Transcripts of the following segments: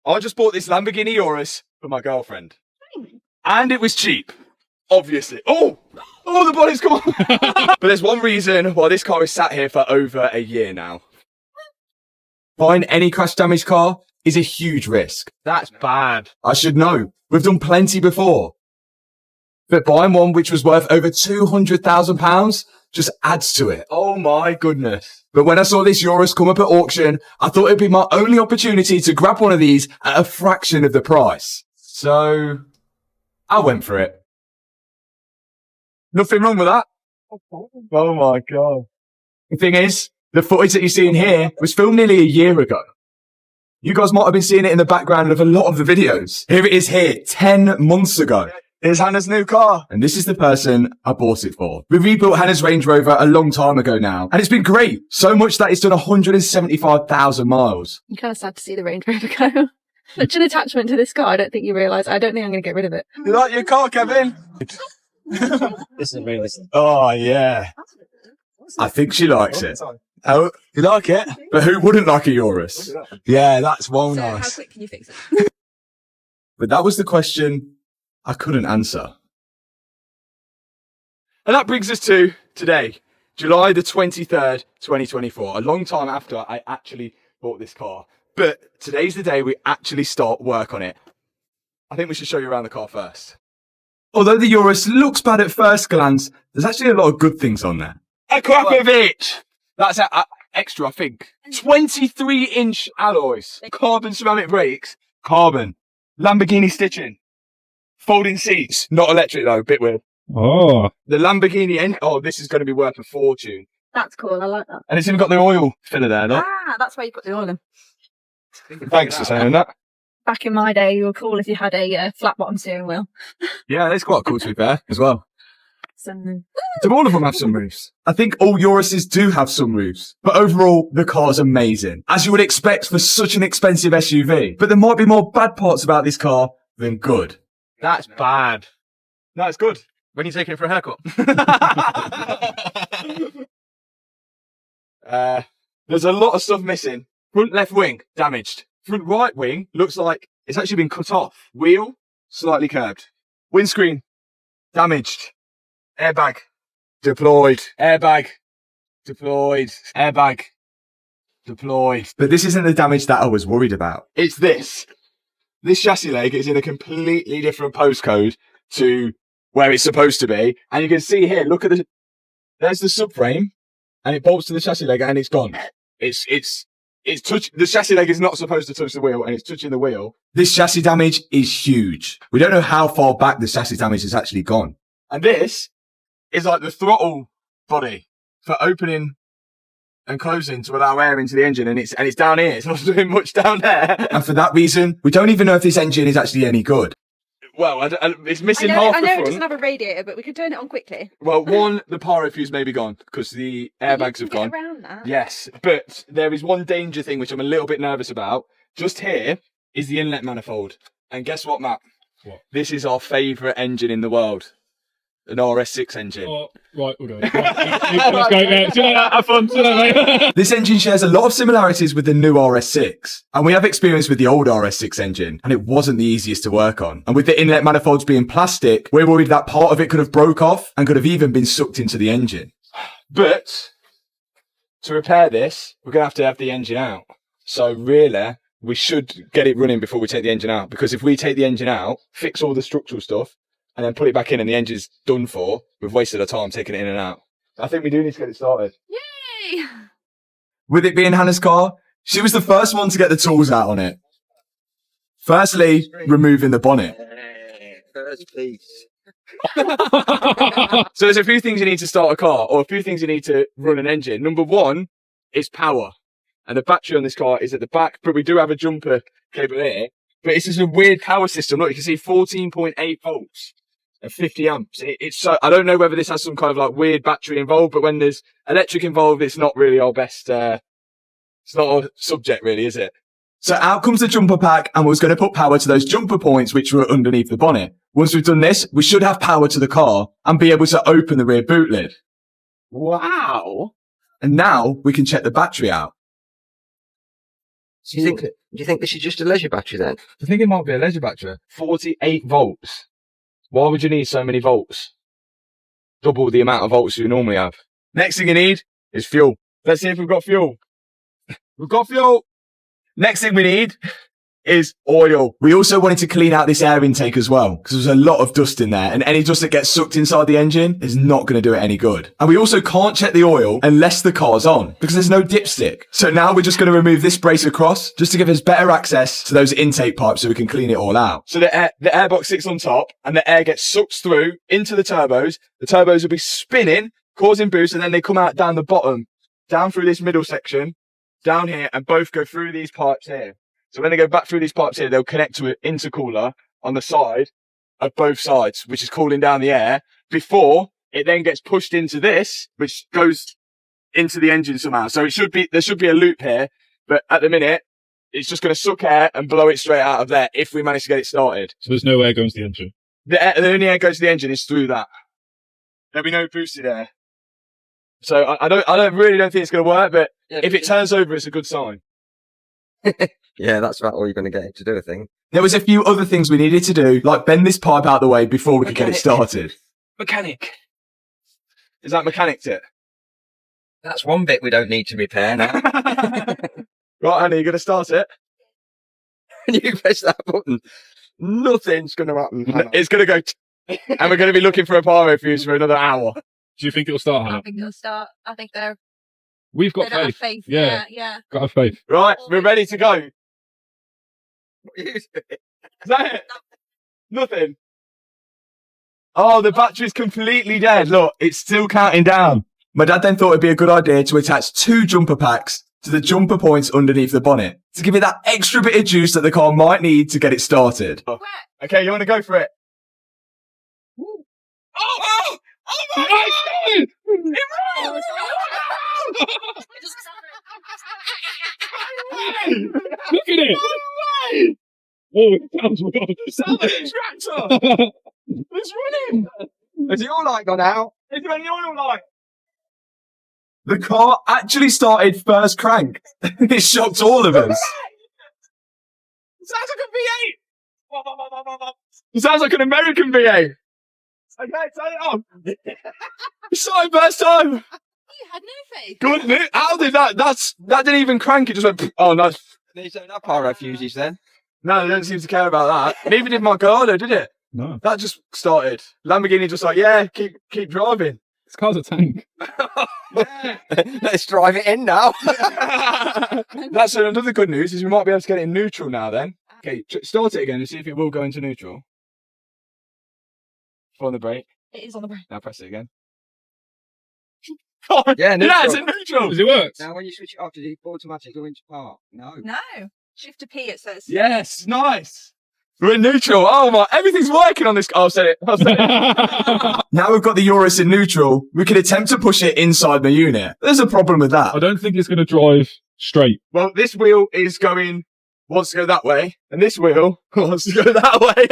I just bought this Lamborghini Urus for my girlfriend. And it was cheap, obviously. Oh, the body's come on. But there's one reason why this car is sat here for over a year now. Buying any crash damaged car is a huge risk. That's bad. I should know. We've done plenty before. But buying one which was worth over £200,000 just adds to it. Oh my goodness. But when I saw this Urus come up at auction, I thought it'd be my only opportunity to grab one of these at a fraction of the price. So I went for it. Nothing wrong with that. Oh my God. The thing is, the footage that you're seeing here was filmed nearly a year ago. You guys might have been seeing it in the background of a lot of the videos. Here it is here, 10 months ago. Here's Hannah's new car. And this is the person I bought it for. We rebuilt Hannah's Range Rover a long time ago now. And it's been great. So much that it's done 175,000 miles. I'm kind of sad to see the Range Rover go. Such an attachment to this car. I don't think you realise. I don't think I'm going to get rid of it. You like your car, Kevin? This is really. Oh, yeah. I think she likes it. Oh, you like it? But who wouldn't like a Urus? Yeah, that's well So nice. how quick can you fix it? But that was the question I couldn't answer. And that brings us to today, July the 23rd, 2024. A long time after I actually bought this car. But today's the day we actually start work on it. I think we should show you around the car first. Although the Urus looks bad at first glance, there's actually a lot of good things on there. A crap of it! That's extra, I think. 23-inch alloys, carbon ceramic brakes, carbon, Lamborghini stitching, folding seats, not electric though, a bit weird. Oh. The Lamborghini engine, oh, this is going to be worth a fortune. That's cool. I like that. And it's even got the oil filler there, look. Ah, that's where you put the oil in. Thanks for saying that. Back in my day, you were cool if you had a flat bottom steering wheel. Yeah, that's quite cool to be fair, as well. So, Do all of them have sunroofs? I think all Uruses do have sunroofs. But overall, the car's amazing. As you would expect for such an expensive SUV. But there might be more bad parts about this car than good. That's bad. No, it's good. When are you taking it for a haircut? There's a lot of stuff missing. Front left wing, damaged. Front right wing looks like it's actually been cut off. Wheel, slightly curved. Windscreen, damaged. Airbag, deployed. Airbag, deployed. Airbag, deployed. But this isn't the damage that I was worried about. It's this. This chassis leg is in a completely different postcode to where it's supposed to be. And you can see here, look at there's the subframe and it bolts to the chassis leg and it's gone. The chassis leg is not supposed to touch the wheel and it's touching the wheel. This chassis damage is huge. We don't know how far back the chassis damage has actually gone. And this is like the throttle body for opening and closing to allow air into the engine, and it's down here. It's not doing much down there. And for that reason, we don't even know if this engine is actually any good. Well, it's missing half the front. I know it doesn't have a radiator, but we could turn it on quickly. Well, one, the pyro fuse may be gone because the airbags have gone. Get around that. Yes, but there is one danger thing which I'm a little bit nervous about. Just here is the inlet manifold. And guess what, Matt? What? This is our favourite engine in the world. An RS6 engine. Oh, right, we'll do it. Right, let's go there. See you later. Have fun. See you later, mate. This engine shares a lot of similarities with the new RS6. And we have experience with the old RS6 engine, and it wasn't the easiest to work on. And with the inlet manifolds being plastic, we're worried that part of it could have broke off and could have even been sucked into the engine. But to repair this, we're going to have the engine out. So really, we should get it running before we take the engine out. Because if we take the engine out, fix all the structural stuff, and then put it back in and the engine's done for, we've wasted our time taking it in and out. I think we do need to get it started. Yay! With it being Hannah's car, she was the first one to get the tools out on it. Firstly, removing the bonnet. First piece. So there's a few things you need to start a car, or a few things you need to run an engine. Number one is power. And the battery on this car is at the back, but we do have a jumper cable here. But it's just a weird power system. Look, you can see 14.8 volts. And 50 amps. It's so, I don't know whether this has some kind of like weird battery involved, but when there's electric involved, it's not really our best, it's not our subject really, is it? So out comes the jumper pack, and we're going to put power to those jumper points which were underneath the bonnet. Once we've done this, we should have power to the car and be able to open the rear boot lid. Wow. And now we can check the battery out. Do you think Do you think this is just a leisure battery then? I think it might be a leisure battery. 48 volts. Why would you need so many volts? Double the amount of volts you normally have. Next thing you need is fuel. Let's see if we've got fuel. We've got fuel. Next thing we need is oil. We also wanted to clean out this air intake as well, because there's a lot of dust in there, and any dust that gets sucked inside the engine is not going to do it any good. And we also can't check the oil unless the car's on, because there's no dipstick. So now we're just going to remove this brace across, just to give us better access to those intake pipes so we can clean it all out. So the airbox sits on top, and the air gets sucked through into the turbos. The turbos will be spinning, causing boost, and then they come out down the bottom, down through this middle section, down here, and both go through these pipes here. So when they go back through these pipes here, they'll connect to an intercooler on the side of both sides, which is cooling down the air before it then gets pushed into this, which goes into the engine somehow. So there should be a loop here, but at the minute, it's just going to suck air and blow it straight out of there if we manage to get it started. So there's no air going to the engine. The only air goes to the engine is through that. There'll be no boosted air. So I really don't think it's going to work, but if it turns over, it's a good sign. Yeah, that's about all you're going to get it to do, I think. There was a few other things we needed to do, like bend this pipe out of the way before we could get it started. Mechanic. Is that mechanicked it? That's one bit we don't need to repair now. Right, Annie, you going to start it? When you press that button, nothing's going to happen. It's going to go, and we're going to be looking for a pyro fuse for another hour. Do you think it'll start, I Hannah? think it'll start. I think they're. We've got They don't have faith. faith. Yeah. Yeah. Got to have faith. Right, we're ready to go. Is that it? Nothing. Oh, the battery's completely dead. Look, it's still counting down. My dad then thought it'd be a good idea to attach 2 jumper packs to the jumper points underneath the bonnet to give it that extra bit of juice that the car might need to get it started. Okay, you want to go for it? Oh my God! Look at it! Oh, it sounds weird. It sounds like a tractor! It's running! Has the oil light gone out? Is there any oil light? The car actually started first crank. It shocked all of us. It sounds like a V8! It sounds like an American V8! Okay, turn it on! It started first time! You had no faith. Good. How did that? That didn't even crank. It just went. Oh no. These don't have pyro fuses then. No, they don't seem to care about that. Neither did my Gallardo, did it? No. That just started. Lamborghini just like, yeah, keep driving. This car's a tank. Let's drive it in now. That's another good news is we might be able to get it in neutral now. Then, okay, start it again and see if it will go into neutral. On the brake. It is on the brake. Now press it again. Yeah, neutral. Yeah, it's in neutral. Does it work? Now when you switch it off, does it automatically go into park? No. No. Shift to P, it says. Yes, nice. We're in neutral. Oh my, everything's working on this. Oh, I've said it. Now we've got the Urus in neutral, we can attempt to push it inside the unit. There's a problem with that. I don't think it's going to drive straight. Well, this wheel wants to go that way, and this wheel wants to go that way.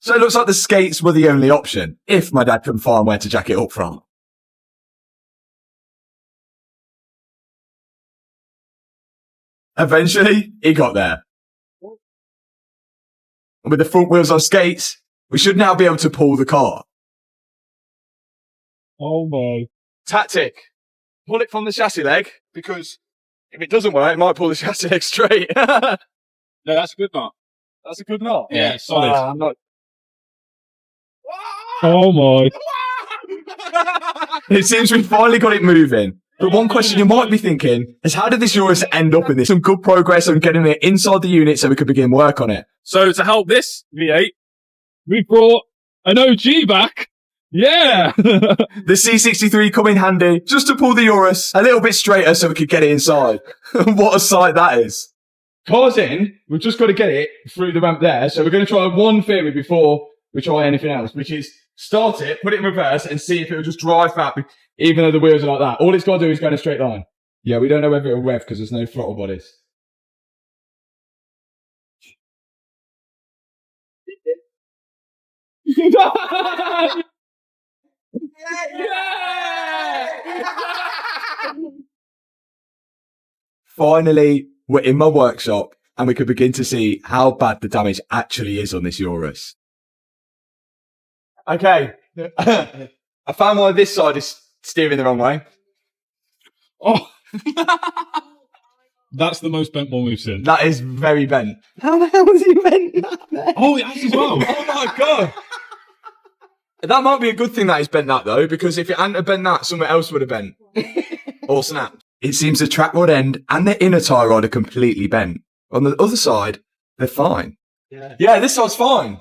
So it looks like the skates were the only option, if my dad couldn't find where to jack it up from. Eventually, he got there. And with the front wheels on skates, we should now be able to pull the car. Oh my. Tactic. Pull it from the chassis leg, because if it doesn't work, it might pull the chassis leg straight. No, that's a good knot. That's a good knot. Yeah, solid. I'm not... Oh my. It seems we finally got it moving. But one question you might be thinking is, how did this Urus end up in this? Some good progress on getting it inside the unit so we could begin work on it. So to help this V8, we brought an OG back. Yeah. The C63 come in handy just to pull the Urus a little bit straighter so we could get it inside. What a sight that is. Car's in, we've just got to get it through the ramp there. So we're going to try one theory before we try anything else, which is start it, put it in reverse and see if it'll just drive back, even though the wheels are like that. All it's got to do is go in a straight line. Yeah, we don't know whether it'll rev because there's no throttle bodies. Finally, we're in my workshop and we can begin to see how bad the damage actually is on this Urus. Okay. I found why this side is steering the wrong way. Oh, that's the most bent one we've seen. That is very bent. How the hell was he bent that there? Oh, it has as well. Oh my God. That might be a good thing that he's bent that though, because if it hadn't have bent that, something else would have bent. Or snapped. It seems the track rod end and the inner tie rod are completely bent. On the other side, they're fine. Yeah, this side's fine.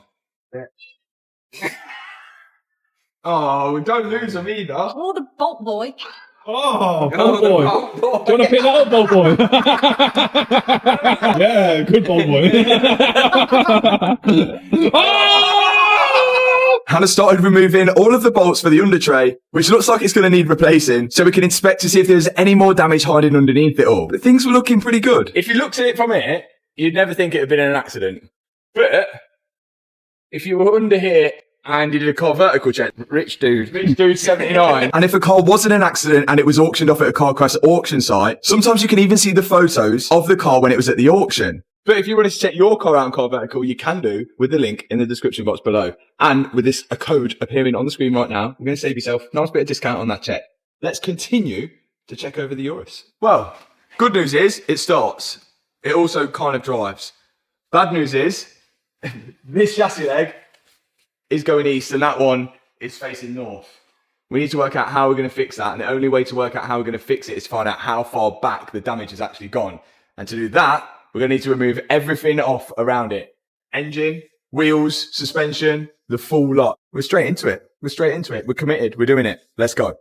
Yeah. Oh, we don't lose them either. Oh, the bolt boy. Oh, bolt boy. Do you want to pick that up, bolt boy? Yeah, good bolt boy. Oh! Hannah started removing all of the bolts for the under tray, which looks like it's going to need replacing, so we can inspect to see if there's any more damage hiding underneath it all. But things were looking pretty good. If you looked at it from here, you'd never think it had been an accident. But if you were under here and you did a car vertical check, Rich dude. 79. And if a car wasn't an accident and it was auctioned off at a car crash auction site, sometimes you can even see the photos of the car when it was at the auction. But if you want to check your car out on Car Vertical, you can do with the link in the description box below. And with this, a code appearing on the screen right now, you're going to save yourself a nice bit of discount on that check. Let's continue to check over the Urus. Well, good news is it starts. It also kind of drives. Bad news is this chassis leg is going east and that one is facing north. We need to work out how we're going to fix that. And the only way to work out how we're going to fix it is to find out how far back the damage has actually gone. And to do that, we're going to need to remove everything off around it. Engine, wheels, suspension, the full lot. We're straight into it. We're committed. We're doing it. Let's go.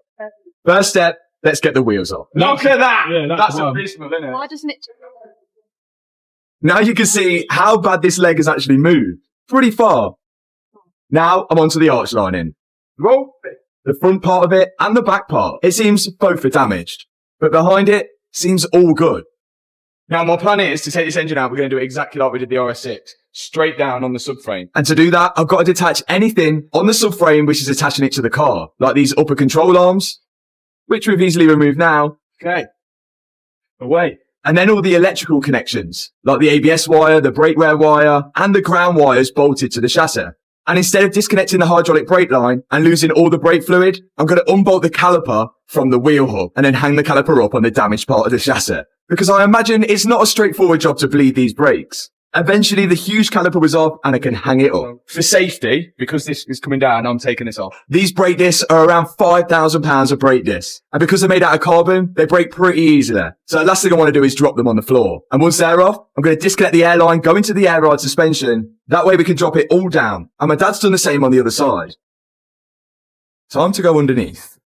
First step, let's get the wheels off. Look at that. Yeah, that's abysmal, isn't it? Why doesn't it? Now you can see how bad this leg has actually moved. Pretty far. Now I'm onto the arch lining. Well, the front part of it and the back part. It seems both are damaged, but behind it seems all good. Now my plan is to take this engine out. We're going to do it exactly like we did the RS6, straight down on the subframe. And to do that, I've got to detach anything on the subframe which is attaching it to the car, like these upper control arms, which we've easily removed now. Okay. Away. And then all the electrical connections, like the ABS wire, the brake wear wire, and the ground wires bolted to the chassis. And instead of disconnecting the hydraulic brake line and losing all the brake fluid, I'm going to unbolt the caliper from the wheel hub and then hang the caliper up on the damaged part of the chassis. Because I imagine it's not a straightforward job to bleed these brakes. Eventually, the huge caliper was off and I can hang it up. For safety, because this is coming down, I'm taking this off. These brake discs are around £5,000 of brake discs. And because they're made out of carbon, they break pretty easily. So the last thing I want to do is drop them on the floor. And once they're off, I'm going to disconnect the airline, go into the air ride suspension. That way we can drop it all down. And my dad's done the same on the other side. Time to go underneath.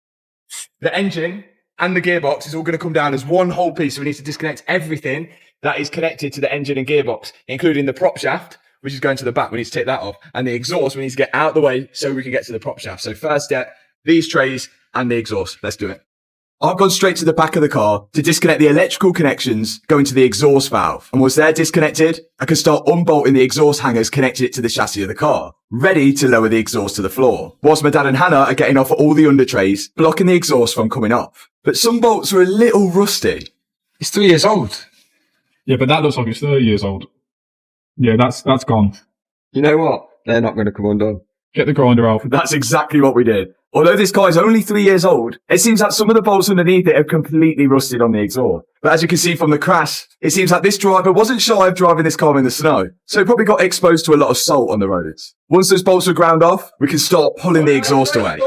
The engine and the gearbox is all going to come down as one whole piece. So we need to disconnect everything that is connected to the engine and gearbox, including the prop shaft, which is going to the back. We need to take that off. And the exhaust, we need to get out of the way so we can get to the prop shaft. So first step, these trays and the exhaust. Let's do it. I've gone straight to the back of the car to disconnect the electrical connections going to the exhaust valve. And once they're disconnected, I can start unbolting the exhaust hangers connected it to the chassis of the car, ready to lower the exhaust to the floor. Whilst my dad and Hannah are getting off all the under trays, blocking the exhaust from coming off. But some bolts are a little rusty. It's 3 years old. Yeah, but that looks like it's 30 years old. Yeah, that's gone. You know what? They're not going to come undone. Get the grinder out. That's exactly what we did. Although this car is only 3 years old, it seems that some of the bolts underneath it have completely rusted on the exhaust. But as you can see from the crash, it seems that this driver wasn't shy of driving this car in the snow. So he probably got exposed to a lot of salt on the roads. Once those bolts are ground off, we can start pulling the exhaust away.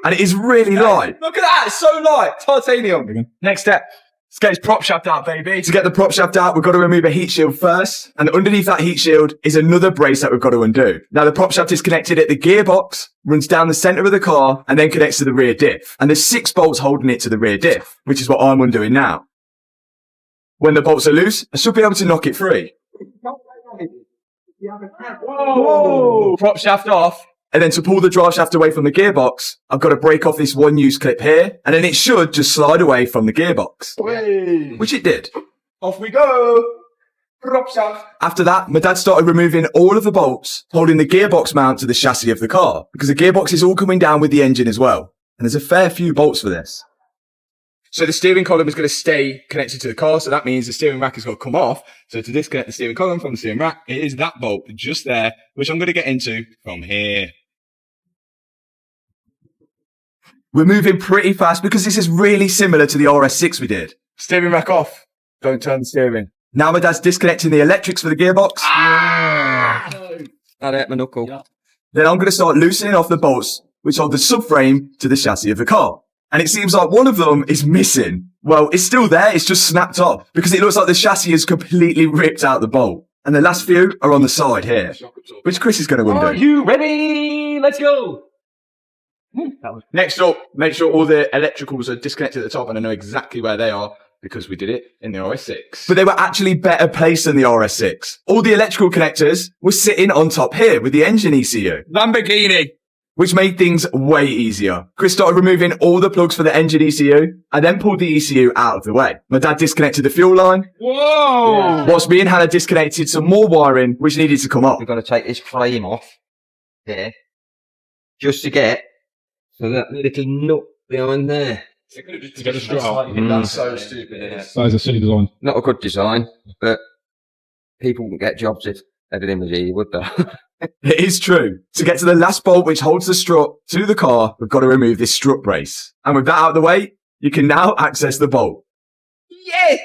And it is really light. Look at that, it's so light. Titanium. Next step. Let's get his prop shaft out, baby. To get the prop shaft out, we've got to remove a heat shield first. And underneath that heat shield is another brace that we've got to undo. Now, the prop shaft is connected at the gearbox, runs down the center of the car, and then connects to the rear diff. And there's 6 bolts holding it to the rear diff, which is what I'm undoing now. When the bolts are loose, I should be able to knock it free. Whoa! Prop shaft off. And then to pull the drive shaft away from the gearbox, I've got to break off this one-use clip here, and then it should just slide away from the gearbox. Whey. Which it did. Off we go! Prop shaft. After that, my dad started removing all of the bolts, holding the gearbox mount to the chassis of the car, because the gearbox is all coming down with the engine as well. And there's a fair few bolts for this. So the steering column is going to stay connected to the car. So that means the steering rack is going to come off. So to disconnect the steering column from the steering rack, it is that bolt just there, which I'm going to get into from here. We're moving pretty fast because this is really similar to the RS6 we did. Steering rack off. Don't turn the steering. Now my dad's disconnecting the electrics for the gearbox. That hurt my knuckle. Yeah. Then I'm going to start loosening off the bolts which hold the subframe to the chassis of the car. And it seems like one of them is missing. Well, it's still there. It's just snapped off because it looks like the chassis is completely ripped out the bolt. And the last few are on the side here, which Chris is going to undo. Are you ready? Let's go. Next up, make sure all the electricals are disconnected at the top, and I know exactly where they are because we did it in the RS6. But they were actually better placed than the RS6. All the electrical connectors were sitting on top here with the engine ECU, Lamborghini. which made things way easier. Chris started removing all the plugs for the engine ECU and then pulled the ECU out of the way. My dad disconnected the fuel line, Whoa! whilst me and Hannah disconnected some more wiring which needed to come off. We've got to take this frame off here just to get to that little nut behind there. To get the strut out. That's so stupid. Isn't it? That is a silly design. Not a good design, but people wouldn't get jobs if everything was easy, would they? It is true. To get to the last bolt which holds the strut to the car, we've got to remove this strut brace. And with that out of the way, you can now access the bolt. Yeah!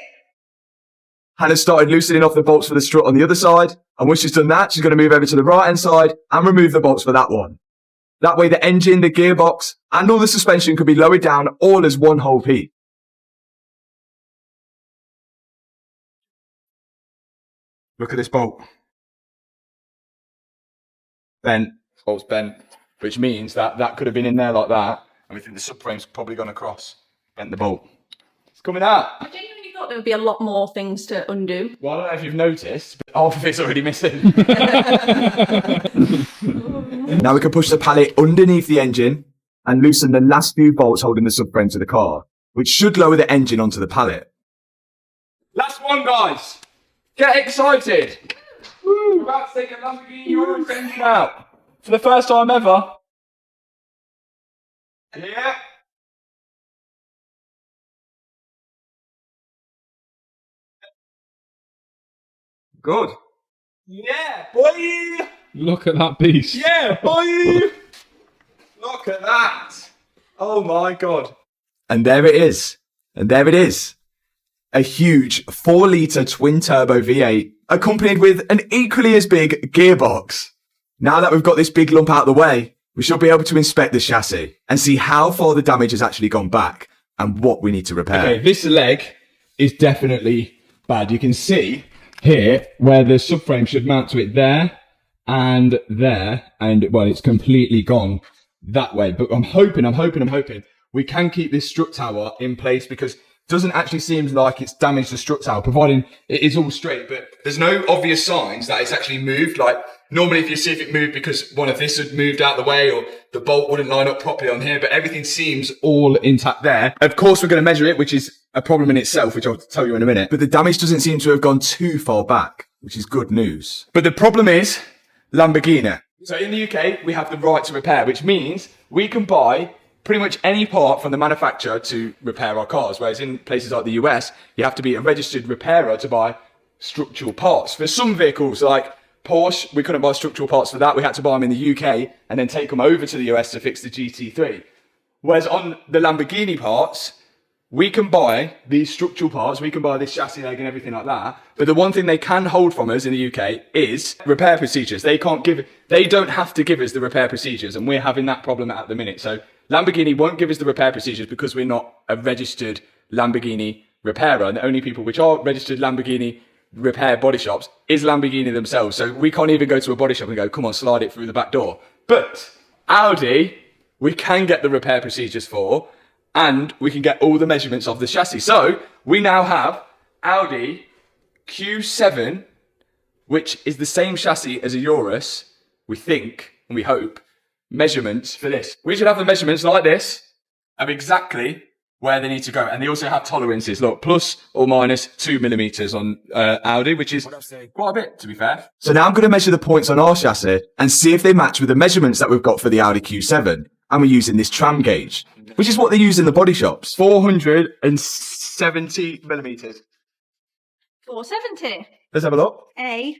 Hannah started loosening off the bolts for the strut on the other side. And once she's done that, she's going to move over to the right-hand side and remove the bolts for that one. That way the engine, the gearbox, and all the suspension could be lowered down all as one whole piece. Look at this bolt. Bent. Bolt's bent. Which means that that could have been in there like that. And we think the subframe's probably gone across. Bent the bolt. It's coming out. I genuinely thought there would be a lot more things to undo. Well, I don't know if you've noticed, but half of it's already missing. Now we can push the pallet underneath the engine and loosen the last few bolts holding the subframe to the car, which should lower the engine onto the pallet. Last one, guys. Get excited. Woo, we're about to take a Lamborghini Urus engine out. For the first time ever. Yeah. Good. Yeah, boy. Look at that beast. Yeah, boy. Look at that. Oh my God. And there it is. And there it is. A huge 4-litre twin-turbo V8 accompanied with an equally as big gearbox. Now that we've got this big lump out of the way, we should be able to inspect the chassis and see how far the damage has actually gone back and what we need to repair. Okay, this leg is definitely bad. You can see here where the subframe should mount to it there, and well, it's completely gone that way. But I'm hoping we can keep this strut tower in place because it doesn't actually seem like it's damaged the strut tower, providing it is all straight. But there's no obvious signs that it's actually moved. Like normally if you see if it moved because one of this had moved out of the way or the bolt wouldn't line up properly on here, but everything seems all intact there. Of course, we're going to measure it, which is a problem in itself, which I'll tell you in a minute. But the damage doesn't seem to have gone too far back, which is good news. But the problem is Lamborghini. So in the UK, we have the right to repair, which means we can buy pretty much any part from the manufacturer to repair our cars. Whereas in places like the US, you have to be a registered repairer to buy structural parts. For some vehicles like Porsche, we couldn't buy structural parts for that. We had to buy them in the UK and then take them over to the US to fix the GT3. Whereas on the Lamborghini parts, we can buy these structural parts, we can buy this chassis leg and everything like that. But the one thing they can hold from us in the UK is repair procedures. They don't have to give us the repair procedures, and we're having that problem at the minute. So Lamborghini won't give us the repair procedures because we're not a registered Lamborghini repairer. And the only people which are registered Lamborghini repair body shops is Lamborghini themselves. So we can't even go to a body shop and go, come on, slide it through the back door. But Audi, we can get the repair procedures for, and we can get all the measurements of the chassis. So we now have Audi Q7, which is the same chassis as a Urus, we think, and we hope, measurements for this. We should have the measurements like this of exactly where they need to go. And they also have tolerances. Look, plus or minus 2 millimeters on Audi, which is quite a bit, to be fair. So now I'm going to measure the points on our chassis and see if they match with the measurements that we've got for the Audi Q7. and we're using this tram gauge, which is what they use in the body shops. 470 millimeters. 470. Let's have a look. A.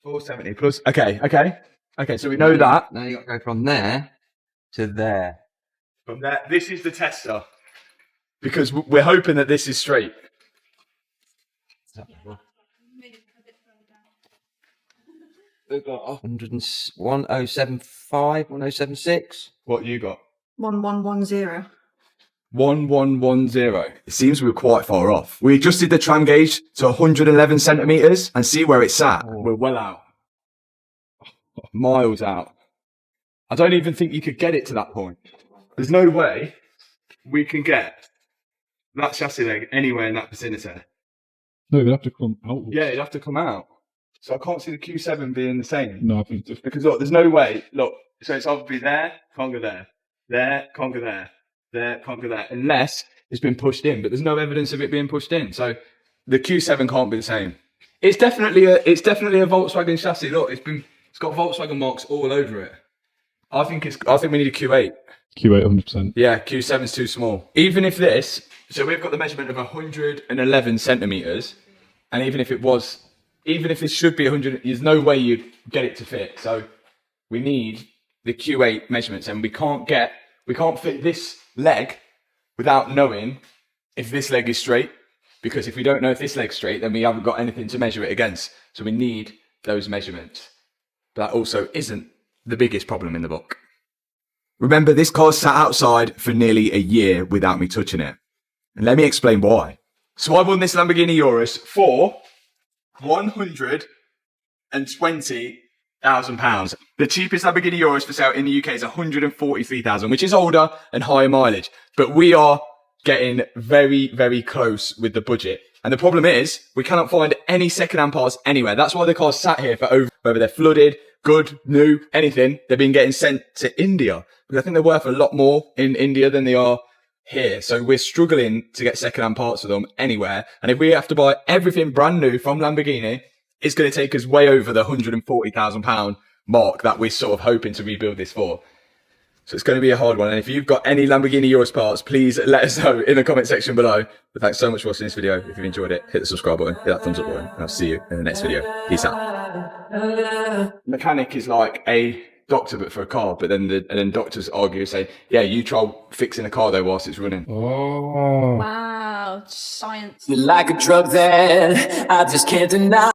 470 plus. Okay. So we know that. Now you got to go from there to there. From there, this is the tester. Because we're hoping that this is straight. We've got 1075, 1076. What you got? 1110. 1110. It seems we were quite far off. We adjusted the tram gauge to 111 centimeters and see where it's at. We're well out. Miles out. I don't even think you could get it to that point. There's no way we can get that chassis leg anywhere in that vicinity. No, it'd have to come out. Yeah, it'd have to come out. So I can't see the Q7 being the same. No, I think just Because look, there's no way. Look, so it's obviously there, can't go there. There, can't go there. There, can't go there. Unless it's been pushed in, but there's no evidence of it being pushed in. So the Q7 can't be the same. It's definitely a Volkswagen chassis. Look, it's got Volkswagen marks all over it. I think we need a Q8. Q8 100%. Yeah, Q7's too small. Even if this, so we've got the measurement of 111 centimeters, and even if it should be 100, there's no way you'd get it to fit. So we need the Q8 measurements, and we can't fit this leg without knowing if this leg is straight, because if we don't know if this leg's straight, then we haven't got anything to measure it against. So we need those measurements. But that also isn't the biggest problem in the book. Remember, this car sat outside for nearly a year without me touching it. And let me explain why. So I won this Lamborghini Urus for £120,000. The cheapest Lamborghini Urus for sale in the UK is £143,000, which is older and higher mileage. But we are getting very, very close with the budget. And the problem is, we cannot find any second-hand parts anywhere. That's why the car's sat here for whether they're flooded, good, new, anything. They're being getting sent to India. Because I think they're worth a lot more in India than they are here. So we're struggling to get second-hand parts for them anywhere. And if we have to buy everything brand new from Lamborghini, it's going to take us way over the £140,000 mark that we're sort of hoping to rebuild this for. So it's going to be a hard one. And if you've got any Lamborghini Urus parts, please let us know in the comment section below. But thanks so much for watching this video. If you've enjoyed it, hit the subscribe button, hit that thumbs up button, and I'll see you in the next video. Peace out. Mechanic is like a doctor but for a car, but then doctors argue and say, yeah, you try fixing a car though whilst it's running. Oh. Wow, science. You're like a drug that I just can't deny.